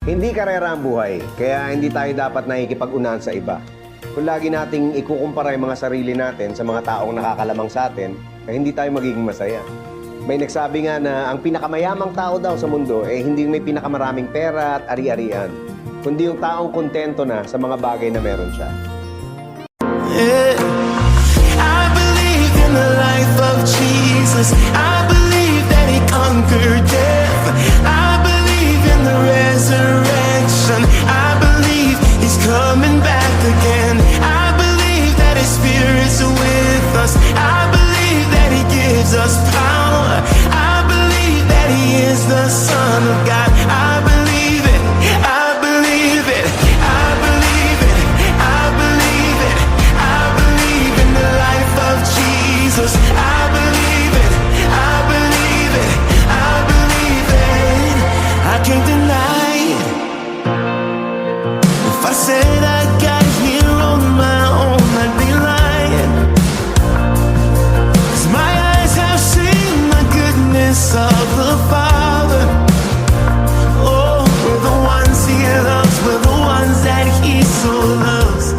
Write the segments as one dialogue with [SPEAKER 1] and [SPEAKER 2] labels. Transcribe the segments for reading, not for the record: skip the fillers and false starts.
[SPEAKER 1] Hindi karera ang buhay, kaya hindi tayo dapat nakikipag-unahan sa iba. Kung lagi nating ikukumpara yung mga sarili natin sa mga taong nakakalamang sa atin, ay hindi tayo magiging masaya. May nagsabi nga na ang pinakamayamang tao daw sa mundo ay hindi may pinakamaraming pera at ari-arian, kundi yung taong kontento na sa mga bagay na meron siya.
[SPEAKER 2] I believe in the life of Jesus. I believe that he conquered death. I believe in the resurrection. I believe he's coming back again. I believe that his spirit's with us. I believe that he gives us power. I believe that he is the Son of God. I believe it. I believe it. I believe it. I believe it. I believe in the life of Jesus. I believe it. I believe it. I believe it. I can't deny it. If I said I got here on my own, I'd be lying. 'Cause my eyes have seen the goodness of the Father. Oh, we're the ones he loves. We're the ones that he so loves.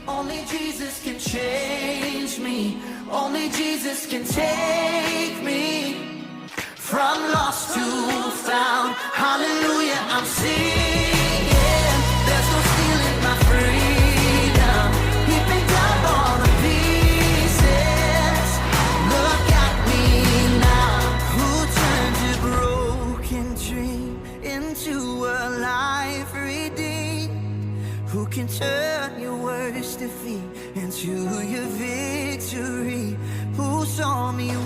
[SPEAKER 2] Only Jesus can change me. Only Jesus can take me from lost to found. Hallelujah, I'm singing. There's no stealing my freedom. He picked up all the pieces. Look at me now. Who turned a broken dream into a life redeemed? Who can turn your worst defeat into your victory? Who saw me